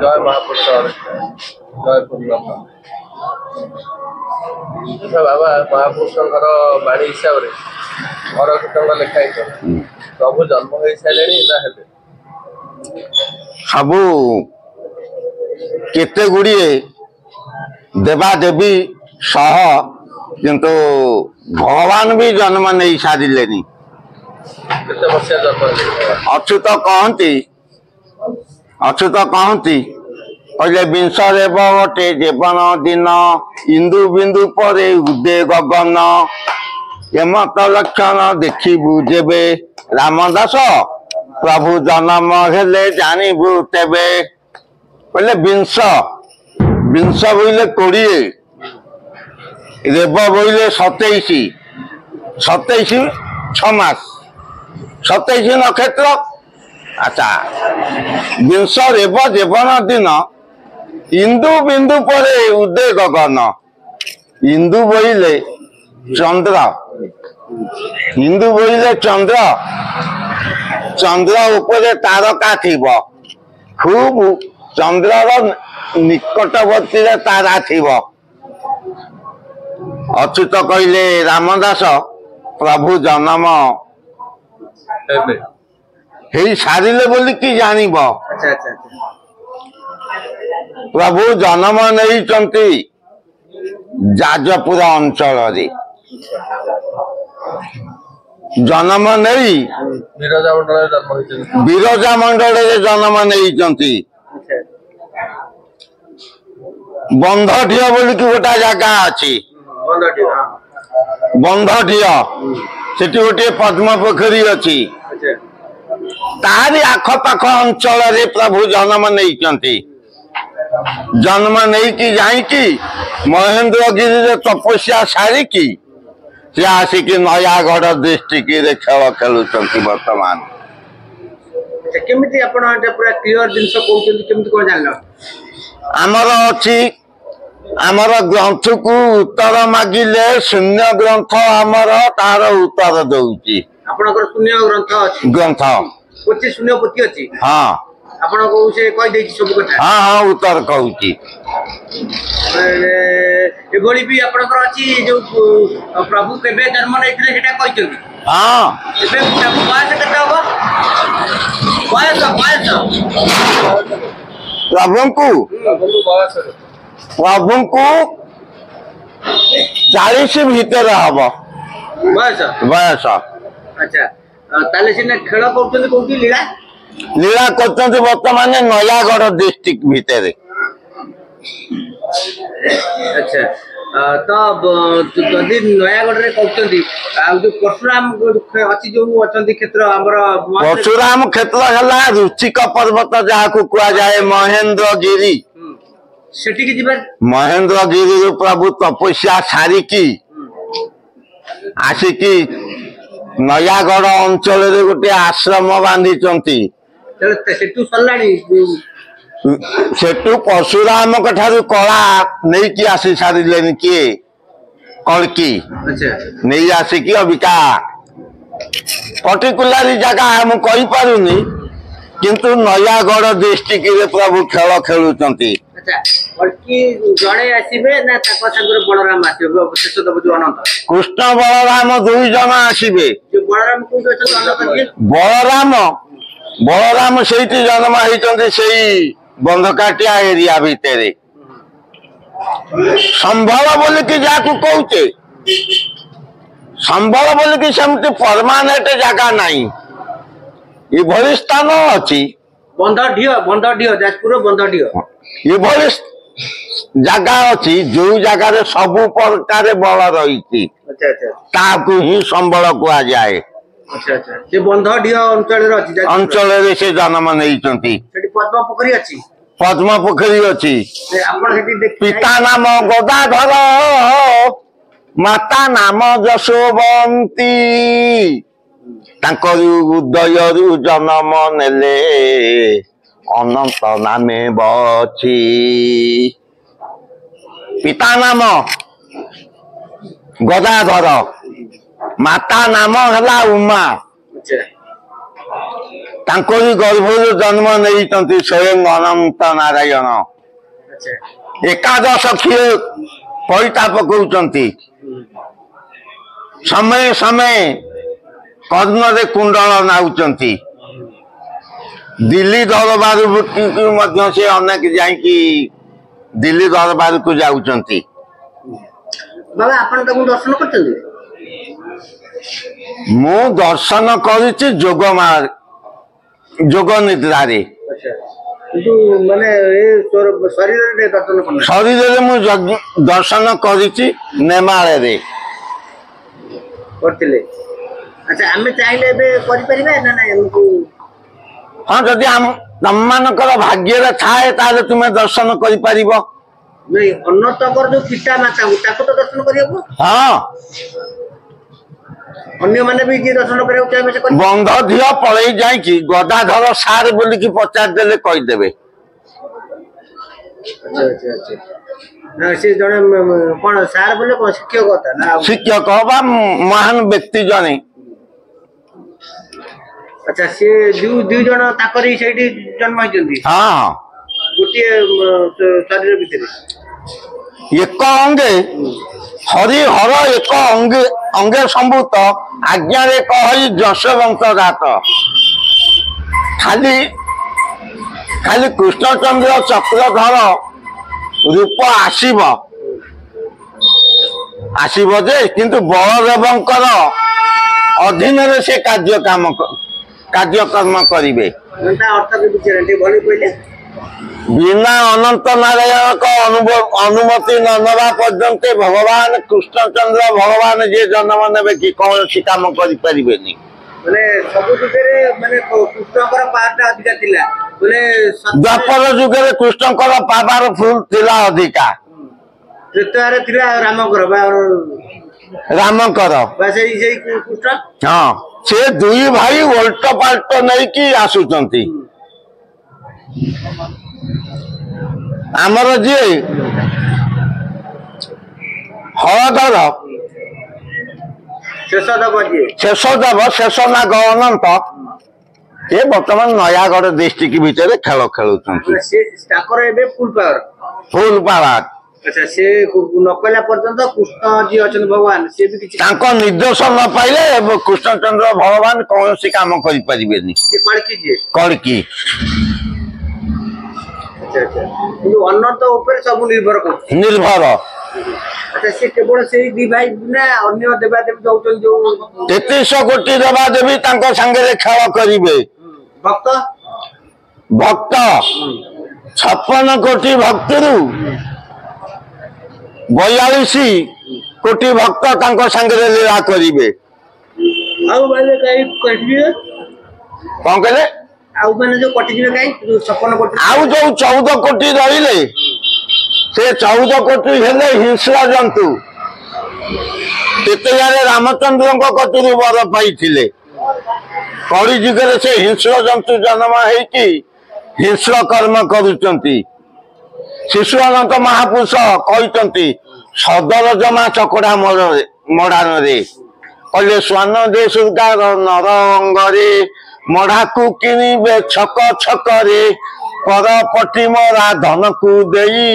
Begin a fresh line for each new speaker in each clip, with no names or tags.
जय महापुरुष जय पूर्णमा बाबा महापुरुष बाणी हिसाब से घर कीर्तन लिखाई प्रभु जन्म हो सारे ना
सबू केते गुड़िए देवादेवी सह किंतु भगवान भी जन्म नहीं सारे अच्युत कहती कहले विंश देव गोटे जीवन दिन इंदु बिंदु पर उदय गगन एमत लक्षण देखिबु जेबे रामदास प्रभु जन्म हेले जानबू तेबे कहले विंश विंश बोले 20 रेब बोले 27 27 6 मास 27 नक्षत्र अच्छा विंश रेब जीवन दिन इंदु बिंदु पर उदय गगन इंदु बोले चंद्र इंदु बोले चंद्र चंद्र उपरे तारका थिब खूब चंद्रर निकटवर्ती तारा थिब अच्युत कहले रामदास प्रभु जन्म हे सारे बोलिकी जानिब प्रभु जन्म नहीं जाजपुर अंचल जन्म नहीं विरजा मंडल जन्म नहीं बंधढिया बोल कि गोटा जगह अच्छी बंधढिया से गोटे पद्म पोखरी अच्छी तारी आखपाख अंचल प्रभु जन्म नहीं जन्म नहीं कि जाइकी महेंद्रगिरी तपस्या सारिकी से आसिक नयागढ़ डिस्ट्रिक्ट रे खेल खेलुंट बर्तमान आमर अच्छी आमर ग्रंथ को उत्तर मागिले शून्य ग्रंथ आमर तार उत्तर दौची
शून्य
ग्रंथ
शून्य पोथी अच्छी
हाँ
आपण को से कह दे सब कथा
हाँ हाँ उत्तर कहूची
एभली भी आपनकर अछि जो प्रभु केबे जन्म नैथिले सेटा कहचोगी
हाँ
एबे प्रभु बयस केते होबो बयस
प्रभु को 40 भीतर हबो
बयस
बयस
अच्छा ताले सिने खेल करछन कोठी लीला
लीला करते बर्तमान नयागढ़ डिस्ट्रिक्ट भीतर
अच्छा तो जदि नयागढ़ रे कहते जो परशुराम अच्छी जो अच्छा क्षेत्र
परशुराम क्षेत्र है रुचिक पर्वत जहाँ को कह जाए महेंद्रगिरी महेंद्रगिरी प्रभु तपस्या सारिकी आसिकी नयागढ़ अंचल गोटे आश्रम बांधी सेठू परशुराम ठारू कला नहीं कि आसी सारे किए कलकी नहीं आसिकी अबिका पर्टिकुलर जगह हम कही पारुनी किंतु नयागढ़ डिस्ट्रिक्ट रे प्रभु खेल खेलुंट कृष्ण बलराम 2 जन आसबे बलराम बलराम से जन्म होती से बंधकाटिया एरिया भितर संबल बोलिकी जहाँ कहचे संबल बोलिकी सेमती परमानेंट जगह नहीं ये स्थान अच्छी ये जगह अच्छी जो जगह सबु प्रकार बल रही ही संबल कह जाए अंचल से जन्म नहीं पद्म पोखरी अच्छी पिता नाम गदाधर माता नाम जशोवंती उदय जन्म नेले अनंत नामे बची पिता नाम गदाधर माता नाम है उमा ତାଙ୍କରି ଗର୍ଭରୁ ଜନ୍ମ ନେଇଛନ୍ତି ସ୍ୱୟଂ ଅନନ୍ତ ନାରାୟଣ।
ଆଚ୍ଛା
ଏକାଦଶ କ୍ଷୀର ପଇତା ପକଉଛନ୍ତି, ସମୟ ସମୟ କର୍ଣ୍ଣରେ କୁଣ୍ଡଳ ନାଉଛନ୍ତି। ଦିଲ୍ଲୀ ଦରବାରକୁ ମଧ୍ୟ ସେ ଅନେକ ଯାଇକି ଦିଲ୍ଲୀ ଦରବାରକୁ ଯାଉଛନ୍ତି।
ବାବା ଆପଣ ତାଙ୍କୁ ଦର୍ଶନ କରିଛନ୍ତି?
ମୁଁ ଦର୍ଶନ କରିଛି ଯୋଗ ନିଦ୍ରାରେ।
ଆଚ୍ଛା କିନ୍ତୁ ମାନେ ଏ ଶରୀରରେ ଦର୍ଶନ କରୁନାହାନ୍ତି?
ଶରୀରରେ ମୁଁ ଦର୍ଶନ କରିଛି ନେମାଳରେ
କରିଥିଲେ। ଆଚ୍ଛା ଆମେ ଚାହିଁଲେ ଏବେ କରିପାରିବା ନା ନାଇଁ ଆମକୁ?
ହଁ, ଯଦି ତମମାନଙ୍କର ଭାଗ୍ୟରେ ଥାଏ ତାହେଲେ ତୁମେ ଦର୍ଶନ କରିପାରିବ।
ନାଇଁ ଅନ୍ନତଙ୍କର ଯୋଉ ପିତା ମାତାଙ୍କୁ ତାକୁ ତ ଦର୍ଶନ କରିବାକୁ।
ହଁ,
ଅନ୍ୟମାନେ ବି ଯିଏ ଦର୍ଶନ କରିବାକୁ ଚାହିଁବେ ସେ କରିବେ।
ବନ୍ଧ ଝିଅ ପଳେଇ ଯାଇକି ଗଦାଧର ସାର୍ ବୋଲିକି ପଚାରିଦେଲେ କହିଦେବେ।
ଆଚ୍ଛା ଆଚ୍ଛା ଆଚ୍ଛା ନା ସେ ଜଣେ କଣ ସାର୍ ବୋଲେ କଣ ଶିକ୍ଷକ କଥା ନା?
ଶିକ୍ଷକ ବା ମହାନ ବ୍ୟକ୍ତି ଜଣେ।
ଆଚ୍ଛା ସେ ଦୁଇ ଜଣ ତାଙ୍କରି ସେଇଠି ଜନ୍ମ ହେଇଛନ୍ତି?
ହଁ,
ଗୋଟିଏ ଶରୀର ଭିତରେ
ଏକ ଅଙ୍ଗେ ହରି ହର ଏକ ଅଙ୍ଗେ ସମ୍ଭୂତ ଆଜ୍ଞାରେ କହି ଯଶୋବନ୍ତ ଦାତ। ଖାଲି କୃଷ୍ଣଚନ୍ଦ୍ର ଚକ୍ରଧର ରୂପ ଆସିବ ଯେ, କିନ୍ତୁ ବଳଦେବଙ୍କର ଅଧୀନରେ ସେ କାର୍ଯ୍ୟକ୍ରମ କରିବେ।
ତା ଅର୍ଥ ବି ବୁଝିଲେ ଟିକେ ଭଲ କହିଲେ।
ବିନା ଅନନ୍ତ ନାରାୟଣଙ୍କ ଅନୁମତି ନ ନେବା ପର୍ଯ୍ୟନ୍ତ ଭଗବାନ କୃଷ୍ଣଚନ୍ଦ୍ର ଭଗବାନ ଯିଏ ଜନ୍ମ ନେବେ କି କୌଣସି କାମ କରିପାରିବେନି।
ମାନେ ସବୁ ଯୁଗରେ ମାନେ କୃଷ୍ଣଙ୍କର ପାୱାରଟା ଅଧିକା ଥିଲା। ମାନେ
ଦ୍ୱାପର ଯୁଗରେ କୃଷ୍ଣଙ୍କର ପାୱାର ଫୁଲ୍ ଥିଲା ଅଧିକା।
ତ୍ରେତୟାରେ ଥିଲା ରାମଙ୍କର ବା ସେଇ କୃଷ୍ଣ।
ହଁ, ସେ ଦୁଇ ଭାଇ ଓଲଟ ପାଲଟ ନେଇକି ଆସୁଛନ୍ତି। ଆମର ଯିଏ ହଳଧର ଶେଷ ନାଗ ଅନନ୍ତ, ସେ ବର୍ତ୍ତମାନ ନୟାଗଡ଼ ଡିଷ୍ଟ୍ରିକ୍ଟ ଭିତରେ ଖେଳ ଖେଳୁଛନ୍ତି।
ତାଙ୍କର ଏବେ ଫୁଲ୍
ପାୱାର।
ଆଚ୍ଛା ସେ ନ କହିଲା ପର୍ଯ୍ୟନ୍ତ କୃଷ୍ଣ ଯିଏ ଅଛନ୍ତି ଭଗବାନ ସେ ବି କିଛି
ତାଙ୍କ ନିର୍ଦ୍ଦେଶ ନ ପାଇଲେ କୃଷ୍ଣଚନ୍ଦ୍ର ଭଗବାନ କୌଣସି କାମ କରିପାରିବେନି। କଳ୍କି
କିନ୍ତୁ ଅନନ୍ତ ଉପରେ ସବୁ ନିର୍ଭର କରୁଛି। ଆଚ୍ଛା ସେ କେବଳ ସେଇ ଦି ଭାଇ ନା ଅନ୍ୟ ଦେବାଦେବୀ ଯାଉଛନ୍ତି? ଯୋଉ
33 କୋଟି ଦେବାଦେବୀ ତାଙ୍କ ସାଙ୍ଗରେ ଖେଳ କରିବେ।
ଭକ୍ତ
56 କୋଟି ଭକ୍ତରୁ 42 କୋଟି ଭକ୍ତ ତାଙ୍କ ସାଙ୍ଗରେ ଲୀଳା କରିବେ।
ଆଉ ମାନେ କାହିଁ କଟିଯିବେ?
କଣ କହିଲେ?
ଆଉ ମାନେ ଯୋଉ କଟିଯିବେ କାହିଁ? 56 କୋଟି
ଆଉ ଯୋଉ 14 କୋଟି ରହିଲେ, ସେ 14 କୋଟି ହେଲେ ହିଂସ୍ର ଜନ୍ତୁ। କେତେବେଳେ ରାମଚନ୍ଦ୍ରଙ୍କ କତିରୁ ବର ପାଇଥିଲେ। କଳି ଯୁଗରେ ସେ ହିଂସ୍ର ଜନ୍ତୁ ଜନ୍ମ ହେଇକି ହିଂସ୍ର କର୍ମ କରୁଛନ୍ତି। ଶିଶୁ ଅନନ୍ତ ମହାପୁରୁଷ କହିଛନ୍ତି ସଦର ଜମା ଚକଡା ମଡ଼ାନରେ, କହିଲେ ସ୍ୱର୍ଣ୍ଣ ଦେ ସୁଗାର ନର ଅଙ୍ଗରେ, ମଢାକୁ କିଣିବେ ଛକ ଛକରେ, ପରପଟି ମରା ଧନକୁ ଦେଇ,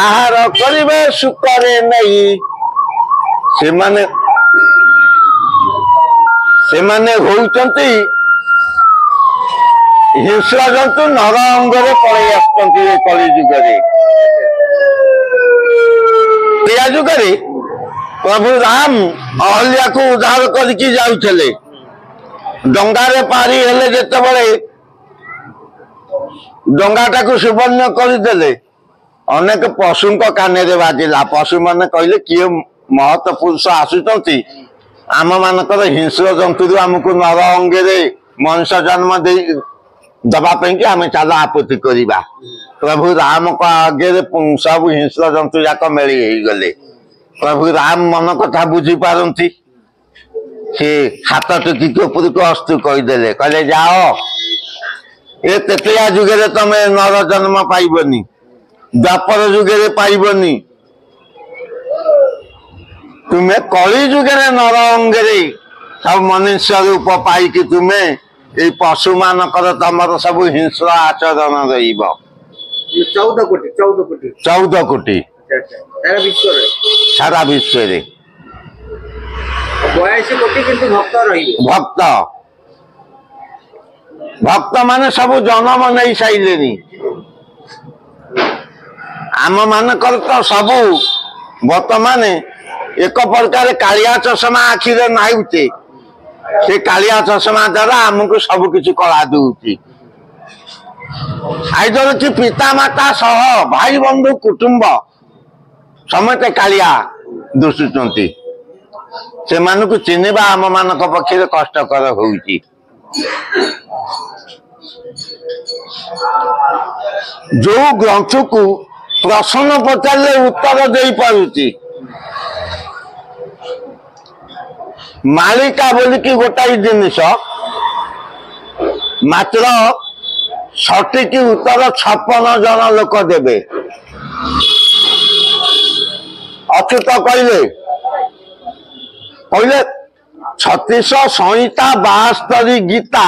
ଆହାର କରିବେ ସୁଖରେ ନେଇ। ସେମାନେ ହଉଛନ୍ତି ହିଂସ୍ର ଜନ୍ତୁ, ନର ଅଙ୍ଗରେ ପଳେଇ ଆସୁଛନ୍ତି ଏ କଳି ଯୁଗରେ। ଏ ଯୁଗରେ ପ୍ରଭୁ ରାମ ଅହଲ୍ୟାକୁ ଉଦ୍ଧାର କରିକି ଯାଉଥିଲେ। ଡଙ୍ଗାରେ ପାରି ହେଲେ ଯେତେବେଳେ ଡଙ୍ଗାଟାକୁ ସୁବର୍ଣ୍ଣ କରିଦେଲେ, ଅନେକ ପଶୁଙ୍କ କାନରେ ବାଜିଲା। ପଶୁମାନେ କହିଲେ କିଏ ମହତ ପୁରୁଷ ଆସୁଛନ୍ତି, ଆମ ମାନଙ୍କର ହିଂସ୍ର ଜନ୍ତୁରୁ ଆମକୁ ନର ଅଙ୍ଗରେ ମଣିଷ ଜନ୍ମ ଦବା ପାଇଁକି ଆମେ ଚାଲ ଆପତ୍ତି କରିବା। ପ୍ରଭୁ ରାମଙ୍କ ଆଗରେ ସବୁ ହିଂସ୍ର ଜନ୍ତୁ ଯାକ ମେଳି ହେଇଗଲେ। ପ୍ରଭୁ ରାମ ମନ କଥା ବୁଝିପାରନ୍ତି, ସେ ହାତ ଟେକିକି ଉପରକୁ ଅସ୍ତୁ କହିଦେଲେ, କହିଲେ ଯାଅ, ଏ ତେତେୟା ଯୁଗରେ ତମେ ନର ଜନ୍ମ ପାଇବନି, ଦ୍ୱାପର ଯୁଗରେ ପାଇବନି, ତୁମେ କଳି ଯୁଗରେ ନର ଅଙ୍ଗରେ ସବୁ ମନୁଷ୍ୟ ରୂପ ପାଇକି ତୁମେ এই ପଶୁ ମାନଙ୍କର ତମର ସବୁ ହିଂସ୍ର ଆଚରଣ ରହିବ।
14 କୋଟି
14 କୋଟି
ସାରା ବିଶ୍ୱରେ 82 କୋଟି କିନ୍ତୁ ଭକ୍ତ ରହିବେ।
ଭକ୍ତ ମାନେ ସବୁ ଜନ୍ମ ନେଇ ସାଇଲେଣି। ଆମ ମାନଙ୍କର ତ ସବୁ ବର୍ତ୍ତମାନ ଏକ ପ୍ରକାର କାଳିଆ ଚଷମା ଆଖିରେ ନାହୁଛେ। ସେ କାଳିଆ ଚଷମା ଦ୍ୱାରା ଆମକୁ ସବୁ କିଛି କଳା ଦଉଛି। ଆଇଦର କି ପିତା ମାତା ସହ ଭାଇ ବନ୍ଧୁ କୁଟୁମ୍ବ ସମସ୍ତେ କାଳିଆ ଦୁଷୁଛନ୍ତି। ସେମାନଙ୍କୁ ଚିହ୍ନିବା ଆମ ମାନଙ୍କ ପକ୍ଷରେ କଷ୍ଟକର ହଉଛି। ଯୋଉ ଗ୍ରନ୍ଥକୁ ପ୍ରଶ୍ନ ପଚାରିଲେ ଉତ୍ତର ଦେଇପାରୁଛି। ମାଳିକା ବୋଲିକି ଗୋଟାଏ ଜିନିଷ ମାତ୍ର ସଠିକ ଉତ୍ତର 56 ଜଣ ଲୋକ ଦେବେ। ଅଚ୍ୟୁତ କହିଲେ 36 ସଂହିତା 72 ଗୀତା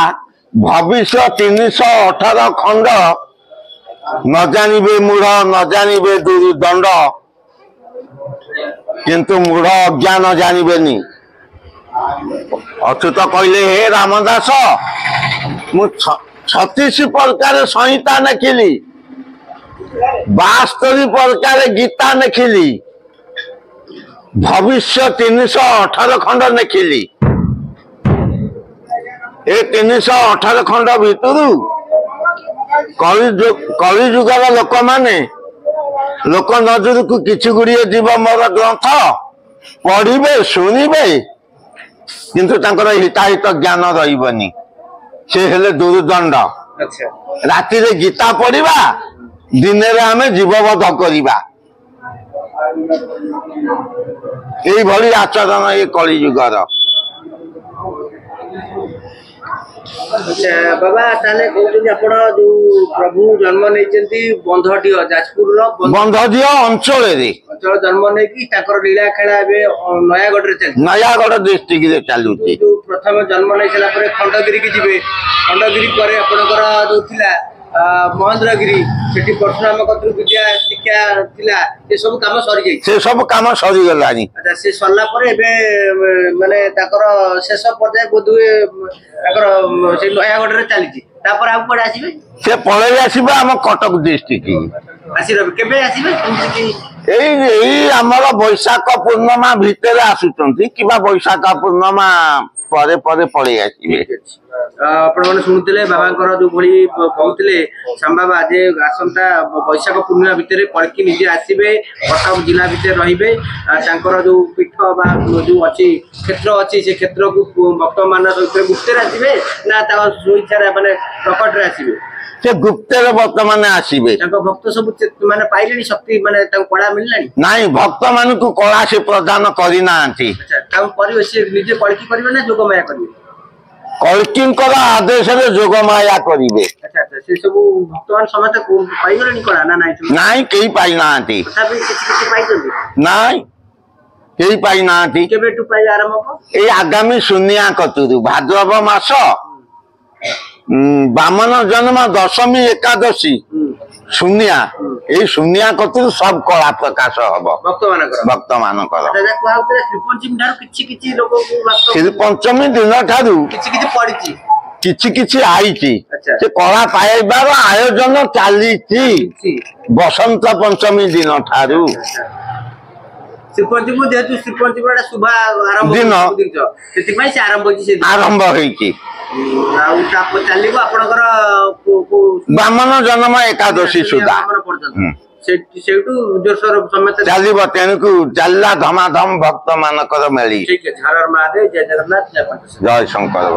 ଭବିଷ୍ୟ 318 ଖଣ୍ଡ ନ ଜାଣିବେ ମୂଢ ନ ଜାଣିବେ ଦୁର୍ଦଣ୍ଡ କିନ୍ତୁ ମୂଢ ଅଜ୍ଞାନ ଜାଣିବେନି। ଅଚ୍ୟୁତ କହିଲେ ହେ ରାମଦାସ ମୁଁ 36 ପ୍ରକାର ସଂହିତା ଲେଖିଲି 72 ପ୍ରକାର ଗୀତା ଲେଖିଲି ଭବିଷ୍ୟ 318 ଖଣ୍ଡ ଲେଖିଲି। ଏ 318 ଖଣ୍ଡ ଭିତରୁ କଳିଯୁଗର ଲୋକମାନେ ଲୋକ ନଜରକୁ କିଛି ଗୁଡିଏ ଯିବ ମୋର ଗ୍ରନ୍ଥ ପଢିବେ ଶୁଣିବେ କିନ୍ତୁ ତାଙ୍କର ହିତାହିତ ଜ୍ଞାନ ରହିବନି। ସେ ହେଲେ ଦୁର୍ଦଣ୍ଡ। ରାତିରେ ଗୀତା ପଢିବା ଦିନରେ ଆମେ ଜୀବବଧ କରିବା। এইভাবে আচরণ এই কলিযুগর।
বাবা তাহলে কହୁଛନ୍ତି ଆପଣ ଯୋଉ ପ୍ରଭୁ ଜନ୍ମ ନେଇଛନ୍ତି ବନ୍ଧଡିହ ଯାଜପୁରର
ବନ୍ଧଡିହ ଅଞ୍ଚଳରେ
ଜନ୍ମ ନେଇକି ତାଙ୍କର ଲୀଳା ଖେଳା ଏବେ ନୟାଗଡ଼ରେ ଚାଲିଛି।
ନୟାଗଡ଼ ଡିଷ୍ଟ୍ରିକ୍ଟରେ ଚାଲୁଛି।
ଯୋଉ ପ୍ରଥମେ ଜନ୍ମ ନେଇ ସାରିଲା ପରେ ଖଣ୍ଡଗିରି କି ଯିବେ। ଖଣ୍ଡଗିରି ପରେ ଆପଣଙ୍କର ଯୋଉ ଥିଲା ମହେନ୍ଦ୍ରଗିରି ସେଠି ପରଶୁରାମ କତରୁ ବିଦ୍ୟା ଶିକ୍ଷା ଥିଲା ଏ ସବୁ କାମ ସରିଯାଇଛି।
ସେ ସବୁ କାମ ସରିଗଲାଣି।
ଆଚ୍ଛା ସେ ସରିଲା ପରେ ଏବେ ମାନେ ତାଙ୍କର ଶେଷ ପର୍ଯ୍ୟାୟ ବୋଧହୁଏ ତାଙ୍କର ସେଇ ନୟାଗଡ଼ରେ ଚାଲିଛି। ତାପରେ ଆଉ କୁଆଡେ ଆସିବେ?
ସେ ପଳେଇ ଆସିବେ ଆମ କଟକ ଡିଷ୍ଟ୍ରିକ୍ଟ।
ଆସିବେ କେବେ ଆସିବେ?
ଏଇ ଆମର ବୈଶାଖ ପୂର୍ଣ୍ଣିମା ଭିତରେ ଆସୁଛନ୍ତି କିମ୍ବା ବୈଶାଖ ପୂର୍ଣ୍ଣିମା ପରେ ପରେ ପଳେଇ ଆସିବେ।
ଆପଣ ମାନେ ଶୁଣୁଥିଲେ ବାବାଙ୍କର ଯୋଉ ଭଳି କହୁଥିଲେ ଶ୍ୟାମବାବା ଯେ ଆସନ୍ତା ବୈଶାଖ ପୂର୍ଣ୍ଣିମା ଭିତରେ କଳ୍କି ନିଜେ ଆସିବେ କଟକ ଜିଲ୍ଲା ଭିତରେ ରହିବେ। ତାଙ୍କର ଯୋଉ ପୀଠ ବା ଯୋଉ ଅଛି କ୍ଷେତ୍ର ଅଛି ସେ କ୍ଷେତ୍ରକୁ ଭକ୍ତମାନ ଗୁପ୍ତରେ ଆସିବେ ନା ତାଙ୍କ ସ୍ୱଇଚ୍ଛାରେ ମାନେ ପ୍ରକଟରେ ଆସିବେ?
ସେ ଗୁପ୍ତରେ ବର୍ତ୍ତମାନ ଆସିବେ।
ତାଙ୍କ ଭକ୍ତ ସବୁ ମାନେ ପାଇଲେଣି ଶକ୍ତି ମାନେ ତାଙ୍କୁ କଳା ମିଳିଲାଣି?
ନାଇଁ ଭକ୍ତ ମାନଙ୍କୁ କଳା ସେ ପ୍ରଦାନ କରିନାହାନ୍ତି।
ତାଙ୍କୁ କରିବେ ସେ ନିଜେ କଳ୍କି କରିବେ ନା ଯୋଗମାୟା କରିବେ?
କଳ୍କିଙ୍କର ଆଦେଶରେ ଯୋଗମାୟା କରିବେ।
ଆଚ୍ଛା ଆଚ୍ଛା ସେ ସବୁ ଭକ୍ତମାନେ ସମସ୍ତେ ପାଇଗଲେଣି କଳା ନା ନାଇଁ?
ନାଇଁ କେହି ପାଇନାହାନ୍ତି।
ତଥାପି କିଛି କିଛି ପାଇଛନ୍ତି?
ନାଇଁ କେହି ପାଇନାହାନ୍ତି।
କେବେଠୁ ପାଇବା ଆରମ୍ଭ ହବ?
ଏଇ ଆଗାମୀ ଶୂନ୍ୟା କତୁରୁ ଭାଦ୍ରବ ମାସ ବାମନ ଜନ୍ମ ଦଶମୀ ଏକାଦଶୀ ଶୂନ୍ୟା ଏଇ ଶୂନ୍ୟା କତୁରୁ ସବୁ କଳା ପ୍ରକାଶ ହବ ଭକ୍ତ ମାନଙ୍କର। ଶ୍ରୀପଞ୍ଚମୀ ଦିନ ଠାରୁ କିଛି କିଛି ଆଇଛି ସେ କଳା ପାଇବାର ଆୟୋଜନ ଚାଲିଛି ବସନ୍ତ ପଞ୍ଚମୀ ଦିନ ଠାରୁ।
ଶ୍ରୀପଞ୍ଚମୀ ଯେହେତୁ ଶ୍ରୀପଞ୍ଚମୀ ଗୋଟେ ଶୁଭ
ଦିନ
ସେଥିପାଇଁ ସେ
ଆରମ୍ଭ ହେଇଛି।
ଆଉ ତାପରେ ଚାଲିବ ଆପଣଙ୍କର
ବାମନ ଜନ୍ମ ଏକାଦଶୀ ସୁଦ୍ଧା
ସେଇଠୁ ଜୋରସୋର ସମେତ
ଚାଲିବ। ତେଣୁକୁ ଚାଲିଲା ଧମାଧମ ଭକ୍ତ ମାନଙ୍କର ମେଳି।
ଠିକ ଅଛି। ହର ହର ମହାଦେବ, ଜୟ ଜଗନ୍ନାଥ, ଜୟ
ଜୟ ଶଙ୍କର।